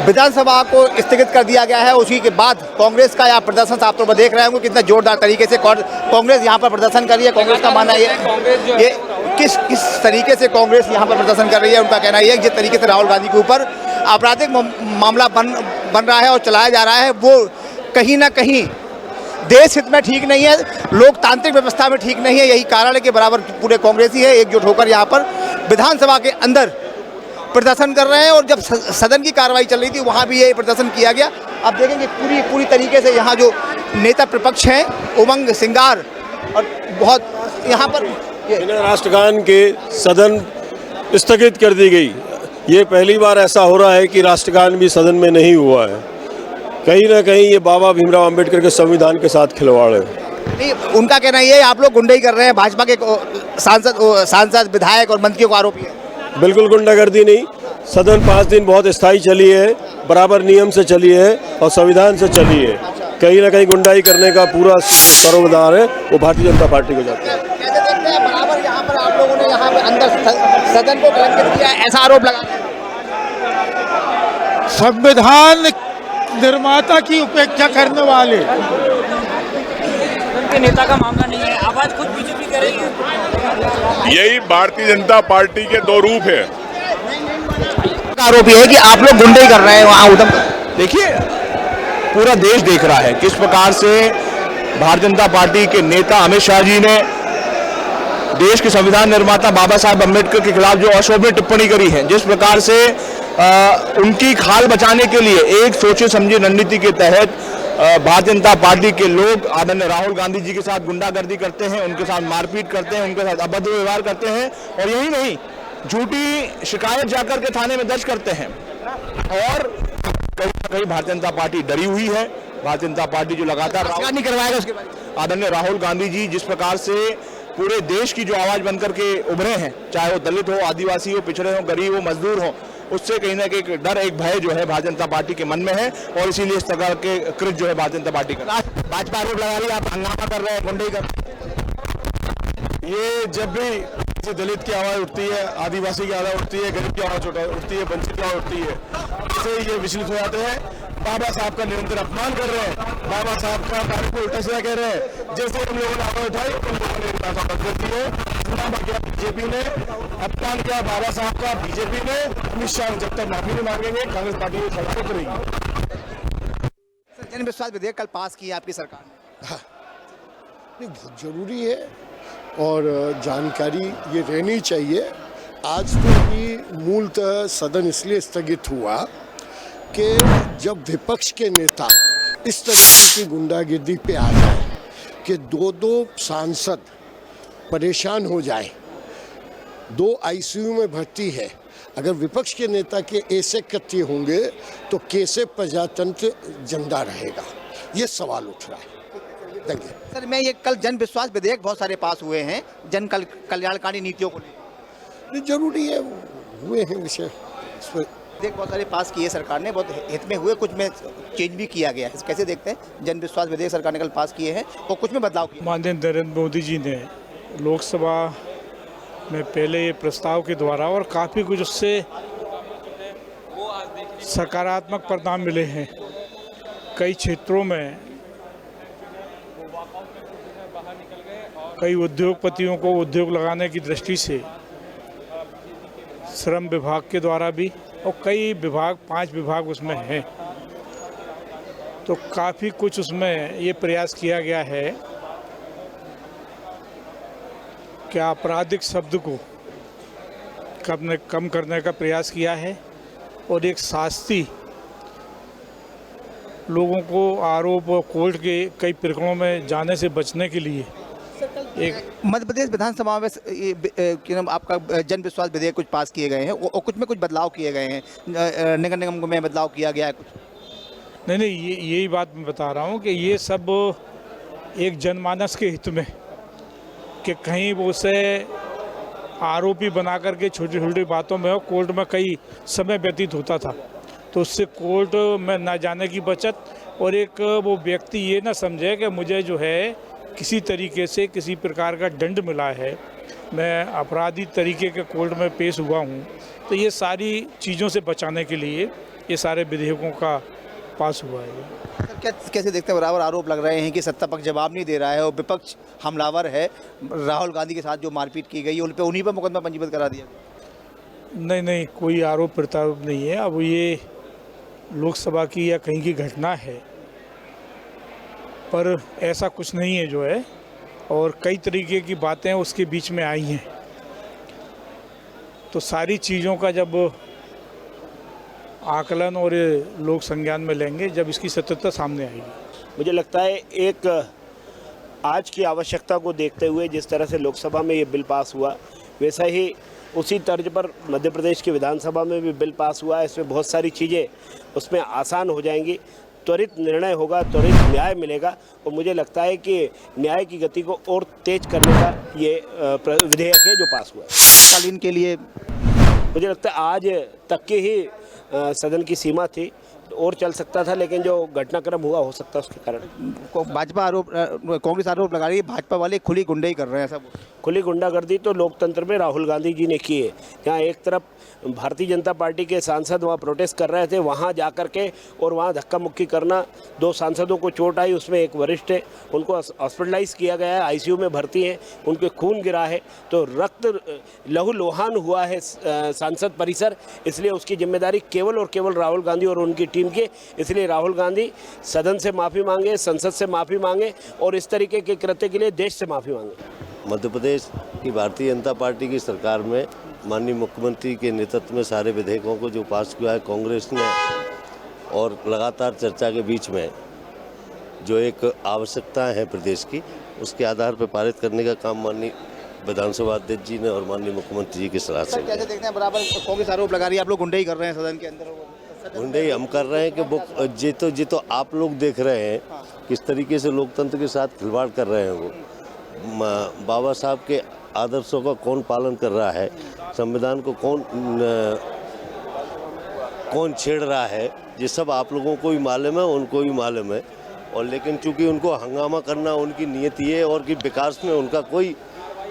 विधानसभा को स्थगित कर दिया गया है। उसी के बाद कांग्रेस का यहाँ प्रदर्शन आप तो देख रहे होंगे कितना जोरदार तरीके से कांग्रेस यहाँ पर प्रदर्शन कर रही है। कांग्रेस का मानना ये किस तरीके से कांग्रेस यहाँ पर प्रदर्शन कर रही है, उनका कहना यह है जिस तरीके से राहुल गांधी के ऊपर आपराधिक मामला बन रहा है और चलाया जा रहा है, वो कहीं ना कहीं देश हित में ठीक नहीं है, लोकतांत्रिक व्यवस्था में ठीक नहीं है। यही कारण है कि बराबर पूरे कांग्रेसी है एकजुट होकर यहाँ पर विधानसभा के अंदर प्रदर्शन कर रहे हैं। और जब सदन की कार्रवाई चल रही थी वहाँ भी ये प्रदर्शन किया गया। अब देखेंगे पूरी तरीके से यहाँ जो नेता प्रतिपक्ष हैं उमंग सिंगार और बहुत यहाँ पर बिना राष्ट्रगान के सदन स्थगित कर दी गई। ये पहली बार ऐसा हो रहा है कि राष्ट्रगान भी सदन में नहीं हुआ है। कहीं ना कहीं ये बाबा भीमराव अंबेडकर के संविधान के साथ खिलवाड़ है। नहीं, उनका कहना ये आप लोग गुंडाई कर रहे हैं, भाजपा के सांसद विधायक और मंत्रियों को आरोपी है। बिल्कुल गुंडागर्दी नहीं। सदन 5 दिन बहुत स्थायी चली है, बराबर नियम से चली है और संविधान से चली है। कहीं ना कहीं गुंडाई करने का पूरा सरोकार है वो भारतीय जनता पार्टी को जाता है। कैसे देखते हैं बराबर यहाँ पर आप लोगों ने यहाँ पर अंदर सदन को कलंकित किया ऐसा आरोप लगा। संविधान निर्माता की उपेक्षा करने वाले के नेता का मामला नहीं है, आवाज खुद बीजेपी करेगी। यही भारतीय जनता पार्टी के दो रूप है। आरोपी है कि आप लोग गुंडाई कर रहे हैं वहाँ उधम। देखिए पूरा देश देख रहा है किस प्रकार से भारतीय जनता पार्टी के नेता अमित शाह जी ने देश के संविधान निर्माता बाबा साहब अम्बेडकर के खिलाफ जो अशोभनीय टिप्पणी करी है, जिस प्रकार से उनकी खाल बचाने के लिए एक सोचे समझे रणनीति के तहत भारतीय जनता पार्टी के लोग आदरणीय राहुल गांधी जी के साथ गुंडागर्दी करते हैं, उनके साथ मारपीट करते हैं, उनके साथ अभद्र व्यवहार करते हैं और यही नहीं झूठी शिकायत जाकर के थाने में दर्ज करते हैं। और कहीं ना कहीं भारतीय जनता पार्टी डरी हुई है। भारतीय जनता पार्टी जो लगातार नहीं करवाएगा उसके बाद आदरणीय राहुल गांधी जी जिस प्रकार से पूरे देश की जो आवाज बनकर के उभरे हैं, चाहे वो दलित हो, आदिवासी हो, पिछड़े हो, गरीब हो, मजदूर हो, उससे कहीं ना कहीं डर एक भय जो है भारतीय जनता पार्टी के मन में है और इसीलिए इस तरह के कृत्य जो है भारतीय जनता पार्टी का। भाजपा आरोप लगा रही है आप हंगामा कर रहे हैं, गुंडाई कर रहे हैं। ये जब भी किसी दलित की आवाज़ उठती है, आदिवासी की आवाज़ उठती है, गरीब की आवाज़ उठती है, वंचित की आवाज़ उठती है, इससे ये विचलित हो जाते हैं। बाबा साहब का निरंतर अपमान कर रहे हैं, बाबा साहब का कार्य को उल्टा सीधा कह रहे हैं। जैसे हम लोगों ने आवाज़ उठाई उन लोगों ने बंद कर दी है। बीजेपी ने अपमान किया बाबा साहब का, बीजेपी ने अमित शाह जब तक माफी नहीं मांगेंगे कांग्रेस पार्टी को खड़ा करेगी। जन विश्वास विधेयक कल पास किया आपकी सरकार ने। हाँ, नहीं बहुत जरूरी है और जानकारी ये रहनी चाहिए। आज तो ये मूलतः सदन इसलिए स्थगित हुआ कि जब विपक्ष के नेता इस तरीके की गुंडागिर्दी पे आ जाए कि दो सांसद परेशान हो जाए, 2 आईसीयू में भर्ती है, अगर विपक्ष के नेता के ऐसे कृत्य होंगे तो कैसे प्रजातंत्र जिंदा रहेगा, ये सवाल उठ रहा है। सर मैं ये कल जन विश्वास विधेयक बहुत सारे पास हुए हैं जन कल्याणकारी नीतियों को लेकर, जरूरी है, हुए हैं विषय विधेयक बहुत सारे पास किए सरकार ने, बहुत हित में हुए, कुछ में चेंज भी किया गया है। कैसे देखते हैं जन विश्वास विधेयक सरकार ने कल पास किए हैं और कुछ में बदलाव किए। माननीय नरेंद्र मोदी जी ने लोकसभा में पहले ये प्रस्ताव के द्वारा और काफ़ी कुछ उससे सकारात्मक परिणाम मिले हैं। कई क्षेत्रों में कई उद्योगपतियों को उद्योग लगाने की दृष्टि से श्रम विभाग के द्वारा भी और कई विभाग 5 विभाग उसमें हैं, तो काफ़ी कुछ उसमें ये प्रयास किया गया है कि आपराधिक शब्द को कम करने का प्रयास किया है और एक शास्ति लोगों को आरोप और कोर्ट के कई प्रकरणों में जाने से बचने के लिए एक मध्य प्रदेश विधानसभा में आपका जन विश्वास विधेयक कुछ पास किए गए हैं और कुछ में कुछ बदलाव किए गए हैं, नगर निगम में बदलाव किया गया है कुछ। नहीं यही बात मैं बता रहा हूँ कि ये सब एक जनमानस के हित में कि कहीं वो उसे आरोपी बना करके छोटी छोटी बातों में और कोर्ट में कई समय व्यतीत होता था, तो उससे कोर्ट में ना जाने की बचत और एक वो व्यक्ति ये ना समझे कि मुझे जो है किसी तरीके से किसी प्रकार का दंड मिला है, मैं अपराधी तरीके के कोर्ट में पेश हुआ हूँ, तो ये सारी चीज़ों से बचाने के लिए ये सारे विधेयकों का पास हुआ है। क्या कैसे देखते हैं, बराबर आरोप लग रहे हैं कि सत्ता पक्ष जवाब नहीं दे रहा है और विपक्ष हमलावर है। राहुल गांधी के साथ जो मारपीट की गई उन पे उन्हीं पर मुकदमा पंजीबद्ध करा दिया। नहीं, कोई आरोप प्रत्यारोप नहीं है। अब ये लोकसभा की या कहीं की घटना है, पर ऐसा कुछ नहीं है जो है, और कई तरीके की बातें उसके बीच में आई हैं। तो सारी चीज़ों का जब आकलन और लोग संज्ञान में लेंगे, जब इसकी सत्यता सामने आएगी। मुझे लगता है एक आज की आवश्यकता को देखते हुए जिस तरह से लोकसभा में ये बिल पास हुआ, वैसा ही उसी तर्ज पर मध्य प्रदेश की विधानसभा में भी बिल पास हुआ है। इसमें बहुत सारी चीज़ें उसमें आसान हो जाएंगी, त्वरित निर्णय होगा, त्वरित न्याय मिलेगा, और मुझे लगता है कि न्याय की गति को और तेज करने का ये विधेयक है जो पास हुआ है। कालीन के लिए मुझे लगता है आज तक की ही सदन की सीमा थी, और चल सकता था, लेकिन जो घटनाक्रम हुआ हो सकता है उसके कारण। भाजपा आरोप, कांग्रेस आरोप लगा रही है भाजपा वाले खुली गुंडाई कर रहे हैं। सब खुली गुंडागर्दी तो लोकतंत्र में राहुल गांधी जी ने की है। यहाँ एक तरफ भारतीय जनता पार्टी के सांसद वहाँ प्रोटेस्ट कर रहे थे, वहाँ जा कर के और वहाँ धक्का मुक्की करना, 2 सांसदों को चोट आई, उसमें एक वरिष्ठ है, उनको हॉस्पिटलाइज किया गया है, आईसीयू में भर्ती है, उनके खून गिरा है, तो रक्त लहूलुहान हुआ है सांसद परिसर। इसलिए उसकी जिम्मेदारी केवल और केवल राहुल गांधी और उनकी टीम की। इसलिए राहुल गांधी सदन से माफ़ी मांगे, संसद से माफ़ी मांगे, और इस तरीके के कृत्य के लिए देश से माफ़ी मांगे। मध्य प्रदेश की भारतीय जनता पार्टी की सरकार में माननीय मुख्यमंत्री के नेतृत्व में सारे विधेयकों को जो पास किया है कांग्रेस ने, और लगातार चर्चा के बीच में जो एक आवश्यकता है प्रदेश की, उसके आधार पर पारित करने का काम माननीय विधानसभा अध्यक्ष जी ने और माननीय मुख्यमंत्री जी की सलाह से। कैसे देखते हैं, बराबर कांग्रेस आरोप लगा रही है, आप लोग गुंडाई कर रहे हैं सदन के अंदर। गुंडाई हम कर रहे हैं कि वो जी तो आप लोग देख रहे हैं किस तरीके से लोकतंत्र के साथ खिलवाड़ कर रहे हैं। वो बाबा साहब के आदर्शों का कौन पालन कर रहा है, संविधान को कौन छेड़ रहा है, ये सब आप लोगों को भी मालूम है, उनको भी मालूम है। और लेकिन चूंकि उनको हंगामा करना उनकी नीयति है, और कि विकास में उनका कोई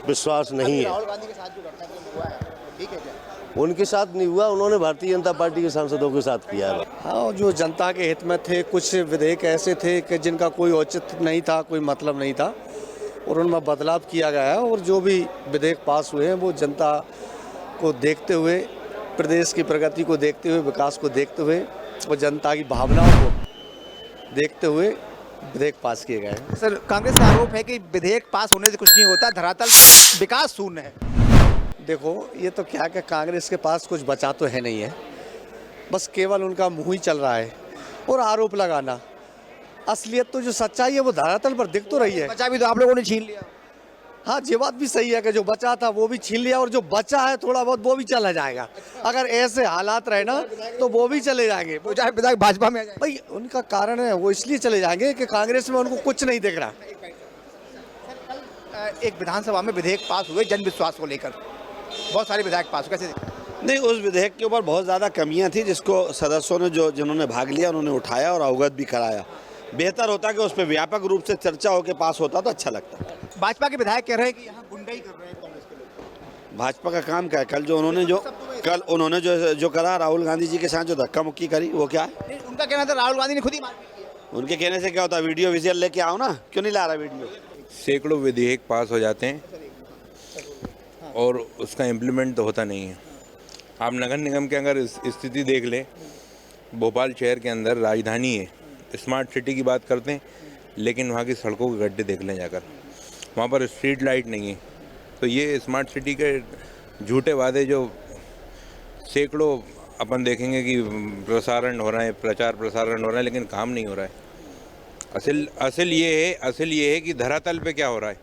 विश्वास नहीं है। राहुल गांधी के साथ जो घटना हुआ है, ठीक है क्या? उनके साथ नहीं हुआ, उन्होंने भारतीय जनता पार्टी के सांसदों के साथ किया है। हाँ, जो जनता के हित में थे, कुछ विधेयक ऐसे थे कि जिनका कोई औचित्य नहीं था, कोई मतलब नहीं था, और उनमें बदलाव किया गया है। और जो भी विधेयक पास हुए हैं वो जनता को देखते हुए, प्रदेश की प्रगति को देखते हुए, विकास को देखते हुए और जनता की भावनाओं को देखते हुए विधेयक पास किए गए हैं। सर, कांग्रेस का आरोप है कि विधेयक पास होने से कुछ नहीं होता, धरातल विकास शून्य है। देखो, ये तो क्या कि कांग्रेस के पास कुछ बचा तो है नहीं है, बस केवल उनका मुँह ही चल रहा है और आरोप लगाना। असलियत तो जो सच्चाई है वो धरातल पर दिख तो रही है। बचा भी तो आप लोगों ने छीन लिया। हाँ, ये बात भी सही है कि जो बचा था वो भी छीन लिया, और जो बचा है थोड़ा बहुत वो भी चला जाएगा। अगर ऐसे हालात रहे ना तो वो भी चले जाएंगे। वो चाहे विधायक भाजपा में आ जाए। भाई, उनका कारण है, वो इसलिए चले जाएंगे कि कांग्रेस में उनको कुछ नहीं दिख रहा। एक विधानसभा में विधेयक पास हुए जन विश्वास को लेकर, बहुत सारे विधेयक पास हुए, कैसे? नहीं, उस विधेयक के ऊपर बहुत ज़्यादा कमियां थी, जिसको सदस्यों ने जिन्होंने भाग लिया उन्होंने उठाया और अवगत भी कराया। बेहतर होता कि उस पर व्यापक रूप से चर्चा होकर पास होता तो अच्छा लगता। भाजपा के विधायक कह रहे हैं कि यहाँ गुंडाई कर रहे हैं कांग्रेस के लोग। भाजपा का काम क्या है? कल उन्होंने जो करा राहुल गांधी जी के साथ, जो धक्का मुक्की करी, वो क्या है? उनका कहना था राहुल गांधी ने खुद ही मारपीट किया। उनके कहने से क्या होता? वीडियो विजुअल लेके आओ ना, क्यों नहीं ला रहा वीडियो? सैकड़ों विधेयक पास हो जाते हैं और उसका इम्प्लीमेंट तो होता नहीं है। आप नगर निगम के अगर स्थिति देख लें, भोपाल शहर के अंदर राजधानी है, स्मार्ट सिटी की बात करते हैं, लेकिन वहाँ की सड़कों के गड्ढे देख लें जाकर, वहाँ पर स्ट्रीट लाइट नहीं है। तो ये स्मार्ट सिटी के झूठे वादे जो सैकड़ों अपन देखेंगे कि प्रसारण हो रहा है, प्रचार प्रसारण हो रहा है, लेकिन काम नहीं हो रहा है। असल ये है कि धरातल पे क्या हो रहा है।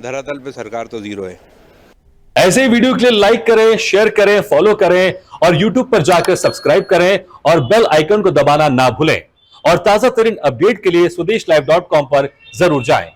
धरातल पे सरकार तो जीरो है। ऐसे ही वीडियो के लिए लाइक करें, शेयर करें, फॉलो करें और YouTube पर जाकर सब्सक्राइब करें और बेल आइकन को दबाना ना भूलें। और ताजा तरीन अपडेट के लिए swedeshlive.com पर जरूर जाएं।